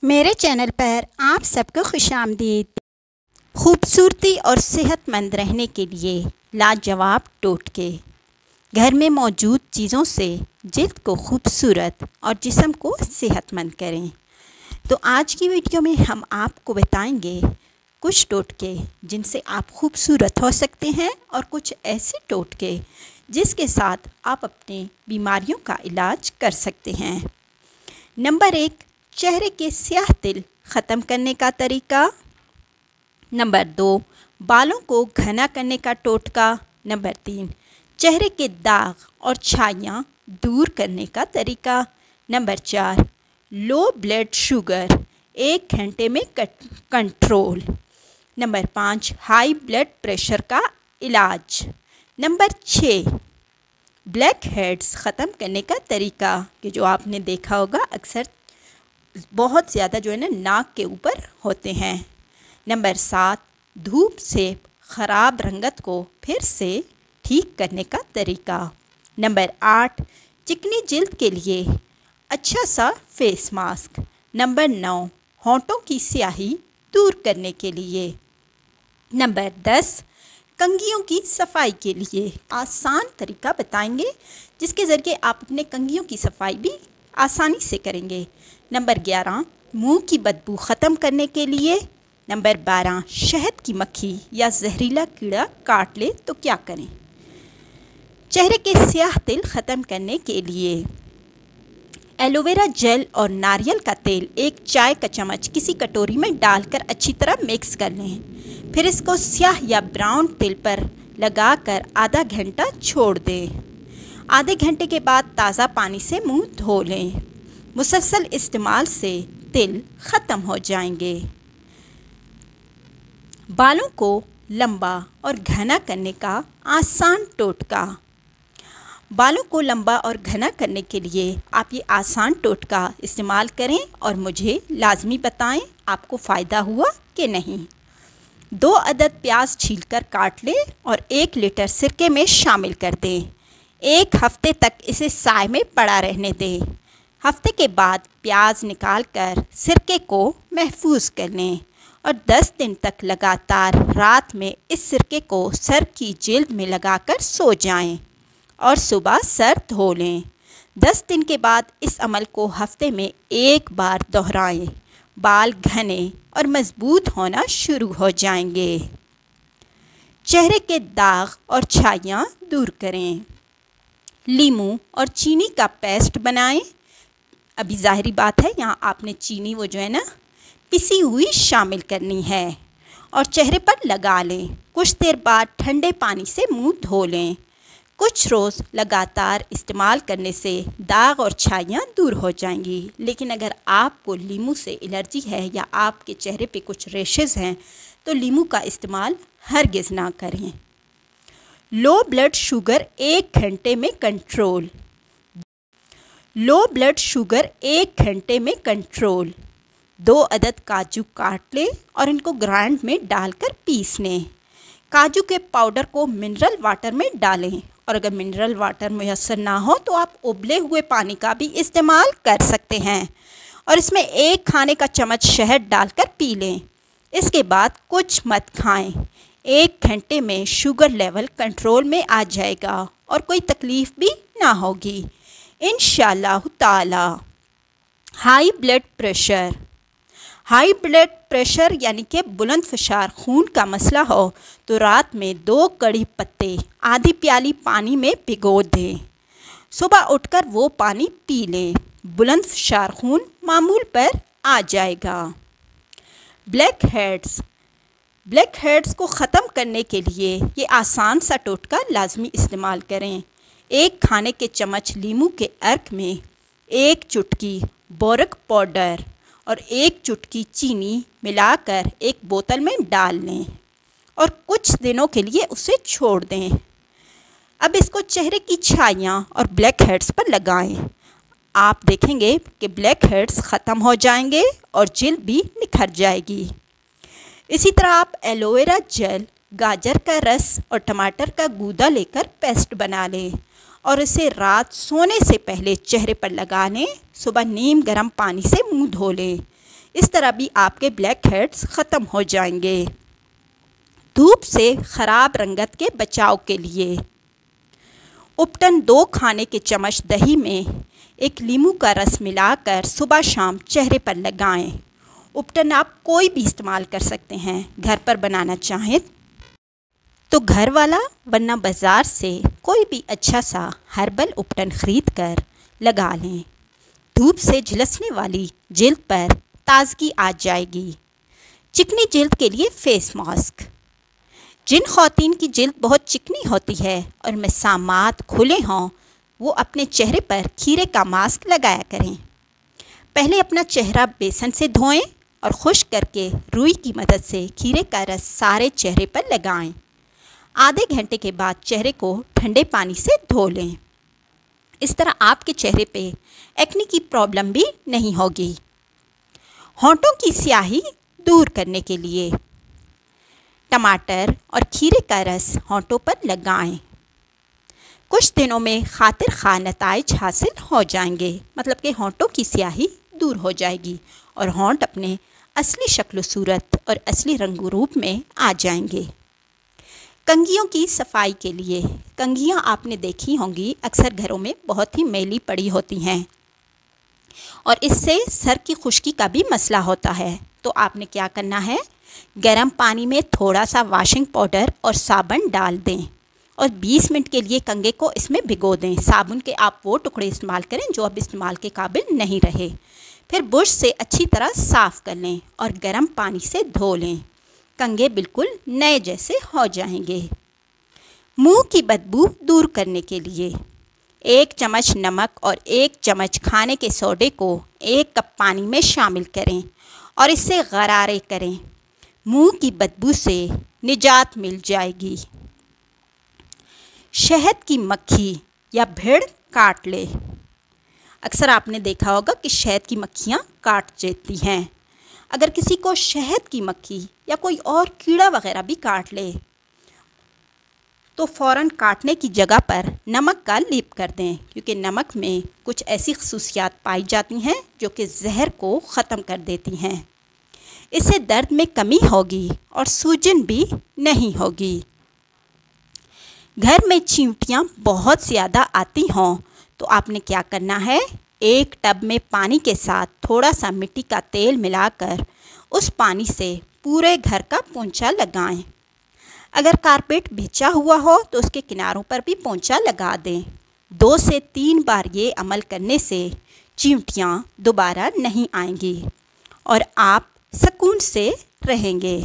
मेरे चैनल पर आप सबको खुशामदीद। खूबसूरती और सेहतमंद रहने के लिए लाजवाब टोटके। घर में मौजूद चीज़ों से जिल्द को खूबसूरत और जिस्म को सेहतमंद करें। तो आज की वीडियो में हम आपको बताएंगे कुछ टोटके जिनसे आप खूबसूरत हो सकते हैं और कुछ ऐसे टोटके जिसके साथ आप अपने बीमारियों का इलाज कर सकते हैं। नंबर 1, चेहरे के स्याह तिल ख़त्म करने का तरीका। नंबर 2, बालों को घना करने का टोटका। नंबर 3, चेहरे के दाग और छाइयाँ दूर करने का तरीका। नंबर 4, लो ब्लड शुगर 1 घंटे में control. Number 5, high blood pressure का इलाज। नंबर 6, ब्लैक हेड्स ख़त्म करने का तरीका कि जो आपने देखा होगा अक्सर बहुत ज़्यादा जो है ना नाक के ऊपर होते हैं। नंबर 7, धूप से ख़राब रंगत को फिर से ठीक करने का तरीका। नंबर 8, चिकनी जिल्द के लिए अच्छा सा फेस मास्क। नंबर 9, होंठों की स्याही दूर करने के लिए। नंबर 10, कंघियों की सफाई के लिए आसान तरीका बताएंगे जिसके ज़रिए आप अपने कंघियों की सफाई भी आसानी से करेंगे। नंबर 11, मुंह की बदबू ख़त्म करने के लिए। नंबर 12, शहद की मक्खी या जहरीला कीड़ा काट ले तो क्या करें। चेहरे के स्याह तिल ख़त्म करने के लिए एलोवेरा जेल और नारियल का तेल 1 चाय का चम्मच किसी कटोरी में डालकर अच्छी तरह मिक्स कर लें। फिर इसको स्याह या ब्राउन तिल पर लगाकर आधा घंटा छोड़ दें। आधे घंटे के बाद ताज़ा पानी से मुंह धो लें। मुसलसल इस्तेमाल से तिल ख़त्म हो जाएंगे। बालों को लंबा और घना करने का आसान टोटका। बालों को लंबा और घना करने के लिए आप ये आसान टोटका इस्तेमाल करें और मुझे लाजमी बताएं आपको फ़ायदा हुआ कि नहीं। 2 अदद प्याज छीलकर काट लें और 1 लीटर सिरके में शामिल कर दें। 1 हफ्ते तक इसे साए में पड़ा रहने दें। हफ्ते के बाद प्याज निकालकर सिरके को महफूज कर लें और 10 दिन तक लगातार रात में इस सिरके को सर की जिल्द में लगाकर सो जाएं और सुबह सर धो लें। 10 दिन के बाद इस अमल को हफ्ते में 1 बार दोहराएं। बाल घने और मजबूत होना शुरू हो जाएंगे। चेहरे के दाग और छाइयाँ दूर करें। लीमू और चीनी का पेस्ट बनाएं। अभी ज़ाहिरी बात है यहाँ आपने चीनी वो जो है ना पिसी हुई शामिल करनी है और चेहरे पर लगा लें। कुछ देर बाद ठंडे पानी से मुंह धो लें। कुछ रोज़ लगातार इस्तेमाल करने से दाग और छाइयाँ दूर हो जाएंगी। लेकिन अगर आपको लीमू से एलर्जी है या आपके चेहरे पे कुछ रेशेज़ हैं तो लीमू का इस्तेमाल हरगिज़ ना करें। लो ब्लड शुगर 1 घंटे में कंट्रोल। लो ब्लड शुगर 1 घंटे में कंट्रोल। 2 अदद काजू काट लें और इनको ग्राइंड में डालकर पीस लें। काजू के पाउडर को मिनरल वाटर में डालें और अगर मिनरल वाटर मुयस्सर ना हो तो आप उबले हुए पानी का भी इस्तेमाल कर सकते हैं और इसमें 1 खाने का चम्मच शहद डालकर पी लें। इसके बाद कुछ मत खाएं। 1 घंटे में शुगर लेवल कंट्रोल में आ जाएगा और कोई तकलीफ़ भी ना होगी इंशाअल्लाह ताला। High blood pressure. High blood pressure यानी कि बुलंद फशार खून का मसला हो तो रात में 2 कड़ी पत्ते आधी प्याली पानी में भिगो दें। सुबह उठकर वो पानी पी लें। बुलंद फशार खून मामूल पर आ जाएगा। Black heads. ब्लैक हेड्स को ख़त्म करने के लिए ये आसान सा टोटका लाजमी इस्तेमाल करें। 1 खाने के चम्मच लीमू के अर्क में 1 चुटकी बोरक पाउडर और 1 चुटकी चीनी मिलाकर एक बोतल में डाल लें और कुछ दिनों के लिए उसे छोड़ दें। अब इसको चेहरे की छाइयाँ और ब्लैक हेड्स पर लगाएं। आप देखेंगे कि ब्लैक हेड्स ख़त्म हो जाएंगे और जिल्द भी निखर जाएगी। इसी तरह आप एलोवेरा जेल, गाजर का रस और टमाटर का गूदा लेकर पेस्ट बना लें और इसे रात सोने से पहले चेहरे पर लगा लें। सुबह नीम गर्म पानी से मुंह धो लें। इस तरह भी आपके ब्लैक हेड्स ख़त्म हो जाएंगे। धूप से ख़राब रंगत के बचाव के लिए उपटन 2 खाने के चम्मच दही में 1 नींबू का रस मिलाकर सुबह शाम चेहरे पर लगाएं। उपटन आप कोई भी इस्तेमाल कर सकते हैं। घर पर बनाना चाहें तो घर वाला, वरना बाज़ार से कोई भी अच्छा सा हर्बल उपटन ख़रीद कर लगा लें। धूप से झुलसने वाली जिल्द पर ताज़गी आ जाएगी। चिकनी जिल्द के लिए फ़ेस मास्क। जिन ख़वातीन की जिल्द बहुत चिकनी होती है और मसामात खुले हों, वो अपने चेहरे पर खीरे का मास्क लगाया करें। पहले अपना चेहरा बेसन से धोएं और खुश्क करके रुई की मदद से खीरे का रस सारे चेहरे पर लगाएं। आधे घंटे के बाद चेहरे को ठंडे पानी से धो लें। इस तरह आपके चेहरे पे एक्ने की प्रॉब्लम भी नहीं होगी। होंठों की स्याही दूर करने के लिए टमाटर और खीरे का रस होंठों पर लगाएं। कुछ दिनों में खातिर खा नताइज हासिल हो जाएंगे, मतलब कि होंठों की स्याही दूर हो जाएगी और होंठ अपने असली शक्ल सूरत और असली रंग रूप में आ जाएंगे। कंघियों की सफाई के लिए, कंघियाँ आपने देखी होंगी अक्सर घरों में बहुत ही मैली पड़ी होती हैं और इससे सर की खुश्की का भी मसला होता है। तो आपने क्या करना है, गर्म पानी में थोड़ा सा वॉशिंग पाउडर और साबुन डाल दें और 20 मिनट के लिए कंघे को इसमें भिगो दें। साबुन के आप वो टुकड़े इस्तेमाल करें जो अब इस्तेमाल के काबिल नहीं रहे। फिर ब्रश से अच्छी तरह साफ़ कर लें और गर्म पानी से धो लें। कंघे बिल्कुल नए जैसे हो जाएंगे। मुंह की बदबू दूर करने के लिए 1 चम्मच नमक और 1 चम्मच खाने के सोडे को 1 कप पानी में शामिल करें और इससे गरारे करें। मुंह की बदबू से निजात मिल जाएगी। शहद की मक्खी या भेड़ काट ले। अक्सर आपने देखा होगा कि शहद की मक्खियाँ काट देती हैं। अगर किसी को शहद की मक्खी या कोई और कीड़ा वगैरह भी काट ले तो फ़ौरन काटने की जगह पर नमक का लेप कर दें, क्योंकि नमक में कुछ ऐसी खसूसियात पाई जाती हैं जो कि जहर को ख़त्म कर देती हैं। इससे दर्द में कमी होगी और सूजन भी नहीं होगी। घर में चींटियाँ बहुत ज़्यादा आती हों तो आपने क्या करना है, 1 टब में पानी के साथ थोड़ा सा मिट्टी का तेल मिलाकर उस पानी से पूरे घर का पोंछा लगाएं। अगर कारपेट बिछा हुआ हो तो उसके किनारों पर भी पोंछा लगा दें। 2 से 3 बार ये अमल करने से चींटियाँ दोबारा नहीं आएंगी और आप सुकून से रहेंगे।